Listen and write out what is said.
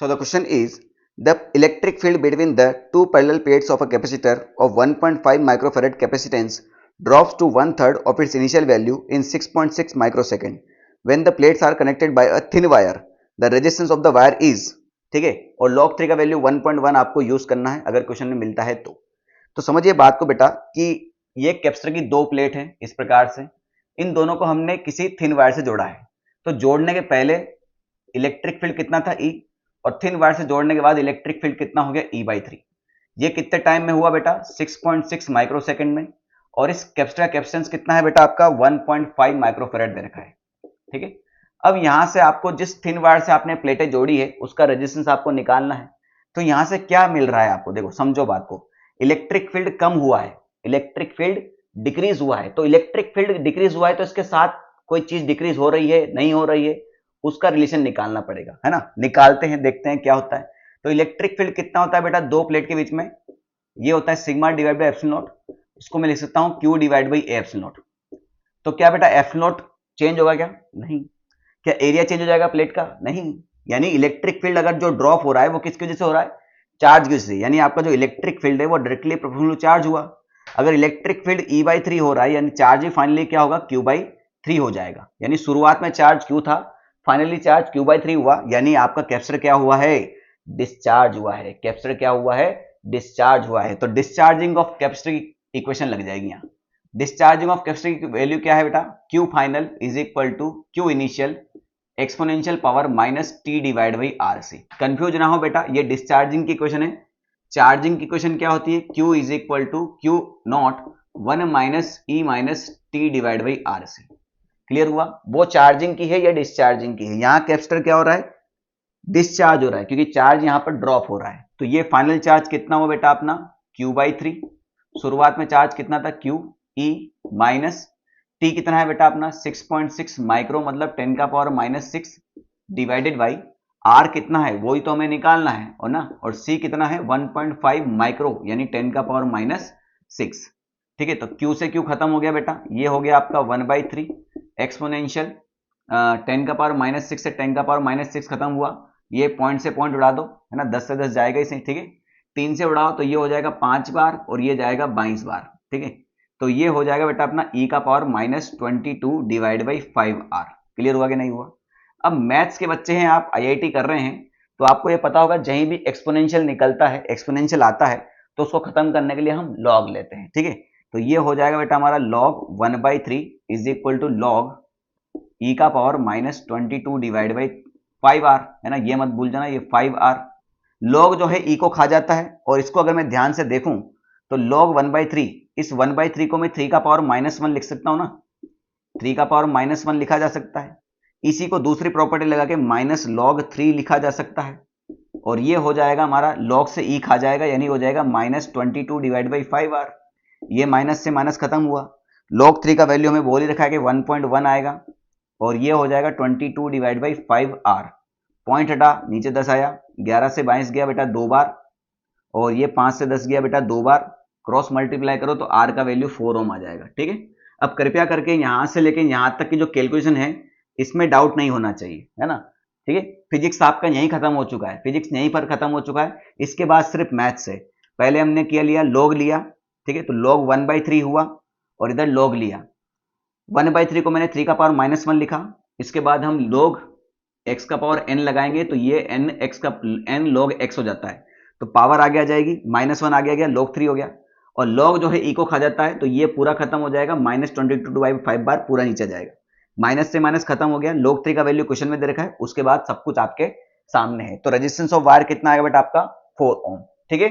So the question is, the electric field between the two parallel plates of a capacitor of 1.5 microfarad capacitance drops to one third of its initial value in 6.6 microsecond. When the plates are connected by a thin wire, the resistance of the wire is, ठीक है, और log 3 का value 1.1 आपको use करना है अगर question में मिलता है तो समझिए बात को बेटा कि ये कैपेसिटर की दो प्लेट है इस प्रकार से, इन दोनों को हमने किसी थिन वायर से जोड़ा है। तो जोड़ने के पहले इलेक्ट्रिक फील्ड कितना था E, और थिन वायर से जोड़ने के बाद इलेक्ट्रिक फील्ड कितना हो गया E/3। ये कितने टाइम में हुआ बेटा 6.6 माइक्रोसेकंड में, और इस कैपेसिटर का कैपेसिटेंस कितना है बेटा आपका 1.5 माइक्रोफैराड दे रखा है। ठीक है, अब यहां से आपको जिस थिन वायर से आपने प्लेटें जोड़ी है उसका रेजिस्टेंस आपको निकालना है। तो यहां से क्या मिल रहा है आपको, देखो समझो बात को, इलेक्ट्रिक फील्ड कम हुआ है, इलेक्ट्रिक फील्ड डिक्रीज हुआ है। तो इलेक्ट्रिक फील्ड डिक्रीज हुआ है तो इसके साथ कोई चीज डिक्रीज हो रही है नहीं हो रही है, उसका रिलेशन निकालना पड़ेगा, है ना। निकालते हैं, देखते हैं क्या होता है। तो इलेक्ट्रिक फील्ड कितना होता है बेटा दो प्लेट के बीच में, ये होता है sigma divide by epsilon not, इसको मैं लिख सकता हूं Q divide by epsilon not. तो क्या बेटा एप्सिलॉन नॉट चेंज होगा क्या? नहीं। क्या एरिया चेंज हो जाएगा प्लेट का? नहीं। यानी इलेक्ट्रिक फील्ड अगर जो ड्रॉप हो रहा है वो किसकी वजह से हो रहा है? चार्ज की वजह से। यानी आपका जो इलेक्ट्रिक फील्ड है वो डायरेक्टली प्रोपोर्शनल चार्ज हुआ। अगर इलेक्ट्रिक फील्ड E/3 हो रहा है यानी चार्ज ही फाइनली क्या होगा Q/3 हो जाएगा। यानी शुरुआत में चार्ज Q था, फाइनली चार्ज Q/3 हुआ, यानी आपका कैपेसिटर क्या हुआ है? डिस्चार्ज हुआ है। कैपेसिटर क्या हुआ है? डिस्चार्ज हुआ है। तो डिस्चार्जिंग ऑफ कैपेसिटर की इक्वेशन लग जाएगी यहाँ। डिस्चार्जिंग ऑफ कैपेसिटर की वैल्यू क्या है बेटा? Q final is equal to Q initial exponential power minus T divide by RC। Confuse ना हो बेटा, ये डिस्चार्जिंग की इक्वेशन है। चार्जिंग की इक्वेशन क्या होती है? Q is equal to Q not 1 minus E minus T divide by RC। Clear हुआ? वो चार्जिंग की है या डिस्चार्जिंग की है? यहां कैपेसिटर क्या हो रहा है? डिस्चार्ज हो रहा है, क्योंकि चार्ज यहां पर ड्रॉप हो रहा है। तो ये फाइनल चार्ज कितना हुआ बेटा अपना? Q/3। शुरुआत में चार्ज कितना था? Q E माइनस T कितना है बेटा अपना? 6.6 माइक्रो मतलब 10 का power minus 6 divided by R कितना है वही तो हमें निकालना है, और ना, और C कितना है 1.5 माइक्रो यानी 10 का पावर माइनस 6। ठीक है, तो Q से Q खत्म हो गया बेटा, ये हो गया आपका 1/3 एक्सपोनेंशियल 10 का पावर माइनस 6 से 10 का पावर माइनस 6 खत्म हुआ। ये पॉइंट से पॉइंट उड़ा दो, है ना, 10 से 10 जाएगा इसे। ठीक है, 3 से उड़ाओ तो ये हो जाएगा 5 बार और ये जाएगा 22 बार। ठीक है, तो ये हो जाएगा बेटा अपना E का power minus 22 divide by 5R। Clear हुआ कि नहीं हुआ? अब मैथ्स के बच्चे हैं आप, IIT कर रहे हैं, तो आपको ये पता होगा जहीं भी एक्सपोनेंशियल निकलता है, एक्सपोनेंशियल आता है तो उसको खत्म करने के लिए हम लॉग लेते हैं। ठीक है, तो ये हो जाएगा बेटा हमारा log 1/3 is equal to log E का power minus 22 divide by 5R, है ना, ये मत भूल जाना, ये 5R। log जो है E को खा जाता है, और इसको अगर मैं ध्यान से देखूं तो log 1/3, इस 1/3 को मैं 3 का पावर माइनस 1 लिख सकता हूं ना, 3 का पावर माइनस 1 लिखा जा सकता है। इसी को दूसरी प्रॉपर्टी लगा के माइनस log 3 लिखा जा सकता है, और ये हो जाएगा हमारा log से E खा जाएगा यानी हो जाएगा माइनस 22 डिवाइड बाई 5R। ये माइनस से माइनस खत्म हुआ। log 3 का वैल्यू हमें बोल ही रखा है कि 1.1 आएगा, और ये हो जाएगा 22 डिवाइड बाई 5R। पॉइंट हटा, नीचे 10 आया, 11 से 22 गया बेटा 2 बार, और ये 5 से 10 गया बेटा 2 बार। क्रॉस मल्टीप्लाई करो तो R का वैल्यू 4 ओम आ जाएगा। ठीक है, अब कृपया करके यहां से लेके यहां तक की जो कैलकुलेशन है इसमें डाउट नहीं होना चाहिए, है ना। ठीक है, फिजिक्स आपका यहीं खत्म हो चुका है, फिजिक्स यहीं पर खत्म हो चुका है। इसके बाद सिर्फ मैथ्स है। पहले हमने किया लिया log लिया, ठीक है, तो log 1/3 हुआ, और इधर log लिया 1/3 को मैंने 3 का पावर माइनस 1 लिखा। इसके बाद हम log x का पावर n लगाएंगे तो ये n log x हो जाता है, तो पावर आगे आ जाएगी, माइनस 1 आगे आ गया, log 3 हो गया। और log जो है E को खा जाता है तो ये पूरा खत्म हो जाएगा, माइनस 22 डिवाइड 5 बार पूरा नीचे जाएगा, माइनस से माइनस खत्म हो गया। log 3 का वैल्यू क्वेश्चन में दे रखा है, उसके बाद सब कुछ आपके सामने है। तो रेजिस्टेंस ऑफ वायर कितना आएगा बेटा आपका? 4 ओम। ठीक है,